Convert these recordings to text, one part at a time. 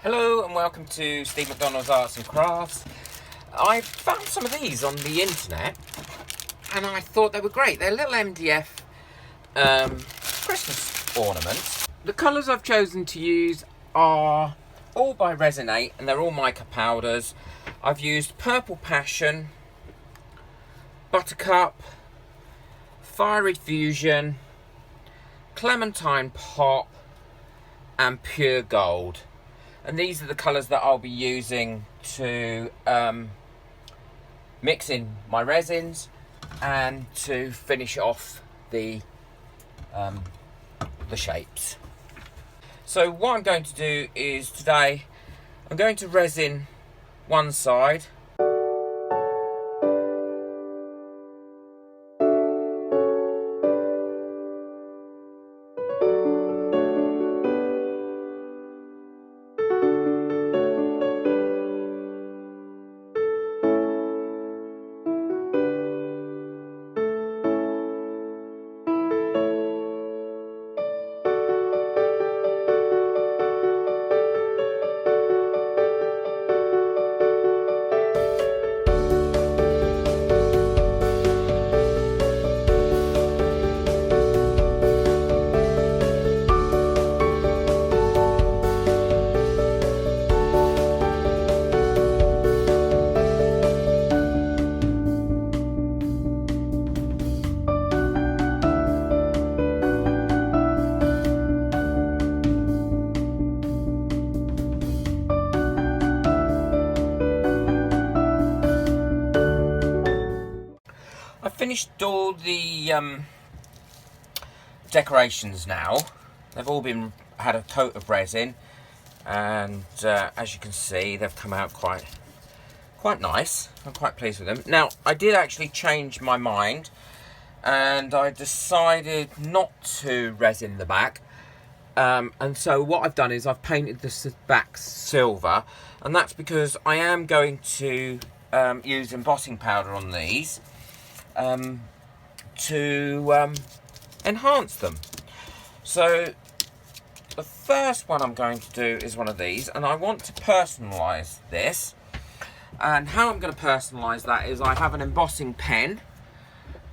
Hello and welcome to Steve McDonald's Arts and Crafts. I found some of these on the internet and I thought they were great. They're little MDF Christmas ornaments. The colours I've chosen to use are all by Resin and they're all mica powders. I've used Purple Passion, Buttercup, Fiery Fusion, Clementine Pop and Pure Gold. And these are the colours that I'll be using to mix in my resins and to finish off the shapes. So what I'm going to do is today I'm going to resin one side. I've finished all the decorations now. They've all had a coat of resin, and as you can see, they've come out quite nice. I'm quite pleased with them. Now, I did actually change my mind, and I decided not to resin the back. And so what I've done is I've painted the back silver, and that's because I am going to use embossing powder on these. To enhance them. So the first one I'm going to do is one of these, and I want to personalise this. And how I'm going to personalise that is I have an embossing pen,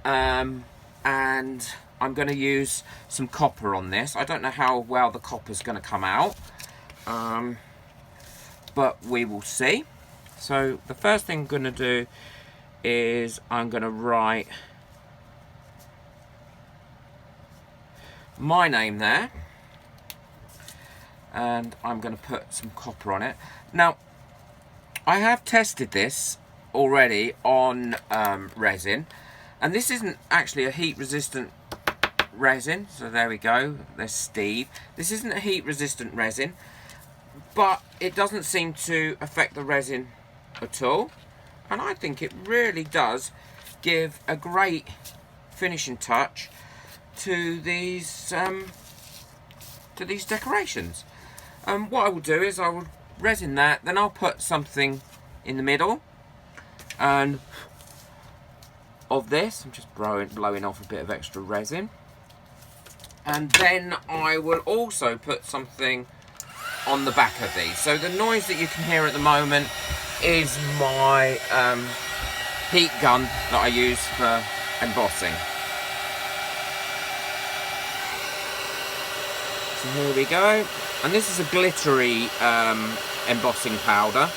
and I'm going to use some copper on this. I don't know how well the copper's going to come out, but we will see. So the first thing I'm going to do is I'm going to write my name there, and I'm going to put some copper on it. Now, I have tested this already on resin, and this isn't actually a heat resistant resin, so there we go, there's Steve. This isn't a heat resistant resin, but it doesn't seem to affect the resin at all. And I think it really does give a great finishing touch to these decorations. What I will do is I will resin that, then I'll put something in the middle and of this. I'm just blowing off a bit of extra resin, and then I will also put something on the back of these. So the noise that you can hear at the moment is my heat gun that I use for embossing. So here we go, and this is a glittery embossing powder,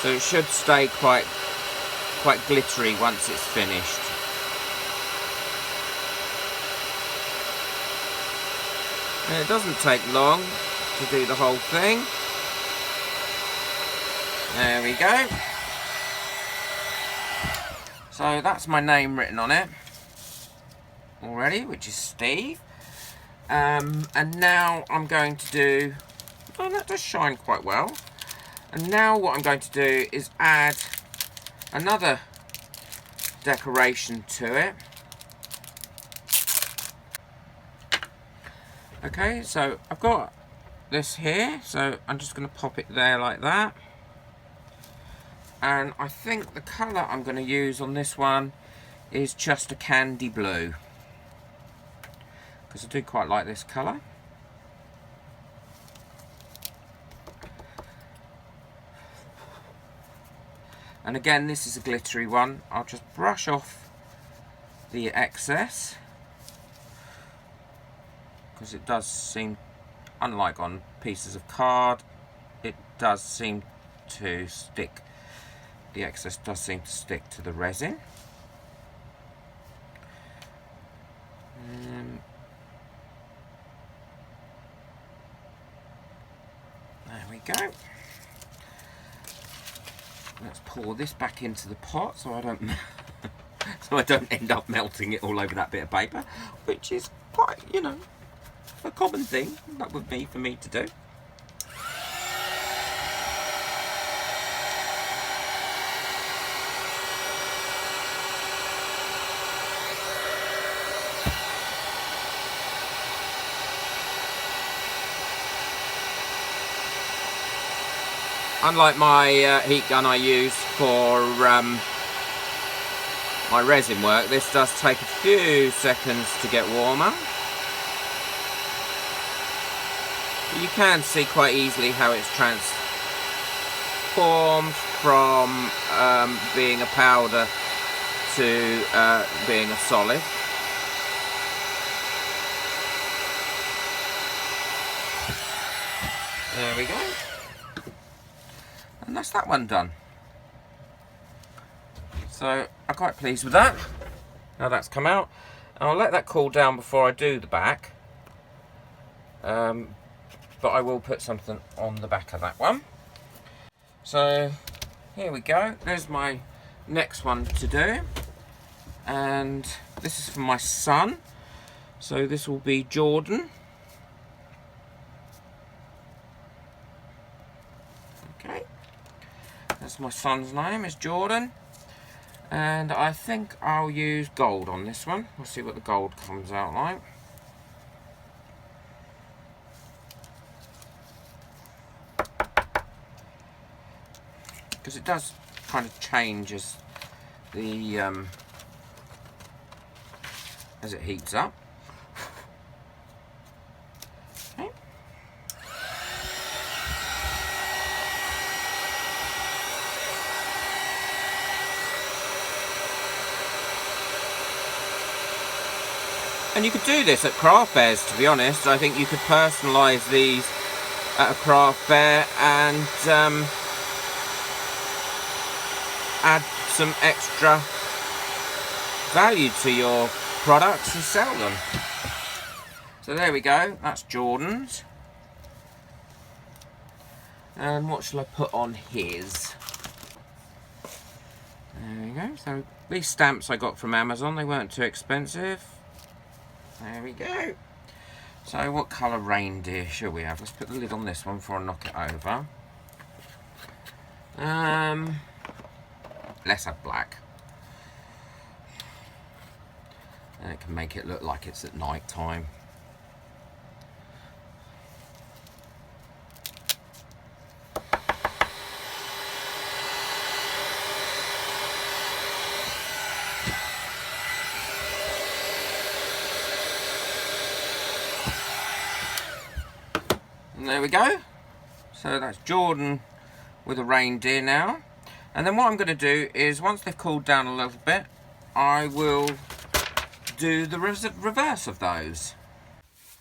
so it should stay quite glittery once it's finished. And it doesn't take long to do the whole thing. There we go. So that's my name written on it already, which is Steve. And now I'm going to do, oh, that does shine quite well. And now what I'm going to do is add another decoration to it. Okay, so I've got this here, so I'm just going to pop it there like that. And I think the colour I'm going to use on this one is just a candy blue, because I do quite like this colour. And again, this is a glittery one. I'll just brush off the excess, because it does seem, unlike on pieces of card, it does seem to stick, the excess does seem to stick to the resin. There we go. Let's pour this back into the pot so I don't end up melting it all over that bit of paper, which is quite, you know, a common thing that would be for me to do. Unlike my heat gun I use for my resin work, this does take a few seconds to get warmer. But you can see quite easily how it's transformed from being a powder to being a solid. There we go. And that's that one done. So I'm quite pleased with that. Now that's come out. I'll let that cool down before I do the back. But I will put something on the back of that one. So here we go. There's my next one to do. And this is for my son. So this will be Jordan. Okay. That's my son's name, is Jordan. And I think I'll use gold on this one. We'll see what the gold comes out like. Because it does kind of change as the as it heats up. Okay. And you could do this at craft fairs, to be honest. I think you could personalise these at a craft fair and add some extra value to your products and sell them. So there we go, that's Jordan's. And what shall I put on his? There we go. So these stamps I got from Amazon, they weren't too expensive. There we go. So what colour reindeer shall we have? Let's put the lid on this one before I knock it over. Let's have black. And it can make it look like it's at night time. And there we go. So that's Jordan with a reindeer now. And then what I'm going to do is, once they've cooled down a little bit, I will do the reverse of those.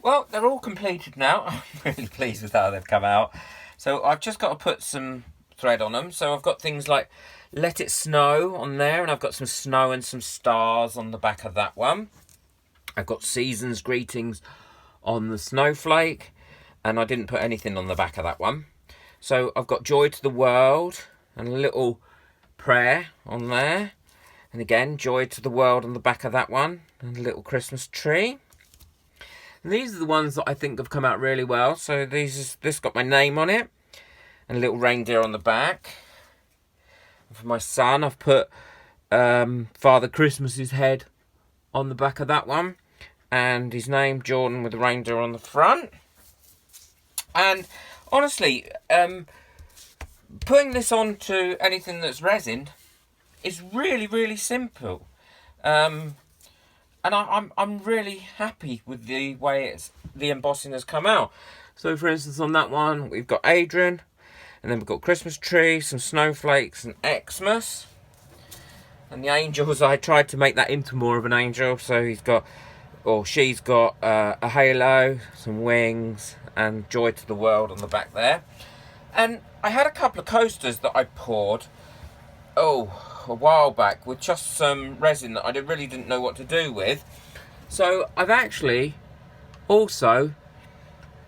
Well, they're all completed now. I'm really pleased with how they've come out. So I've just got to put some thread on them. So I've got things like Let It Snow on there, and I've got some snow and some stars on the back of that one. I've got Season's Greetings on the snowflake, and I didn't put anything on the back of that one. So I've got Joy to the World and a little prayer on there. And again, Joy to the World on the back of that one. And a little Christmas tree. And these are the ones that I think have come out really well. So this got my name on it. And a little reindeer on the back. And for my son, I've put Father Christmas's head on the back of that one. And his name, Jordan, with the reindeer on the front. And honestly, putting this onto anything that's resined is really, really simple. And I'm really happy with the way the embossing has come out. So for instance, on that one, we've got Adrian. And then we've got Christmas tree, some snowflakes and Xmas. And the angels, I tried to make that into more of an angel. So he's got, or she's got a halo, some wings, and joy to the world on the back there. And I had a couple of coasters that I poured, a while back with just some resin that I really didn't know what to do with. So I've actually also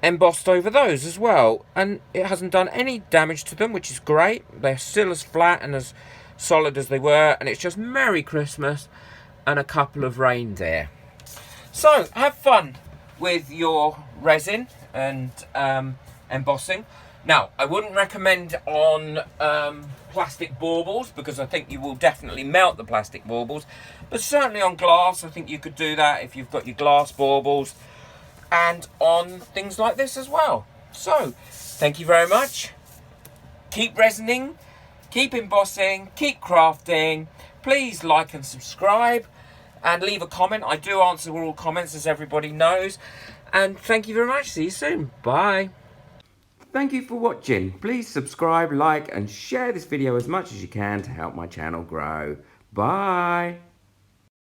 embossed over those as well, and it hasn't done any damage to them, which is great. They're still as flat and as solid as they were, and it's just Merry Christmas and a couple of reindeer. So have fun with your resin and embossing. Now, I wouldn't recommend on plastic baubles, because I think you will definitely melt the plastic baubles, but certainly on glass I think you could do that if you've got your glass baubles, and on things like this as well. So thank you very much. Keep resining, keep embossing, keep crafting. Please like and subscribe and leave a comment. I do answer all comments, as everybody knows. And thank you very much. See you soon. Bye. Thank you for watching. Please subscribe, like and share this video as much as you can to help my channel grow. Bye.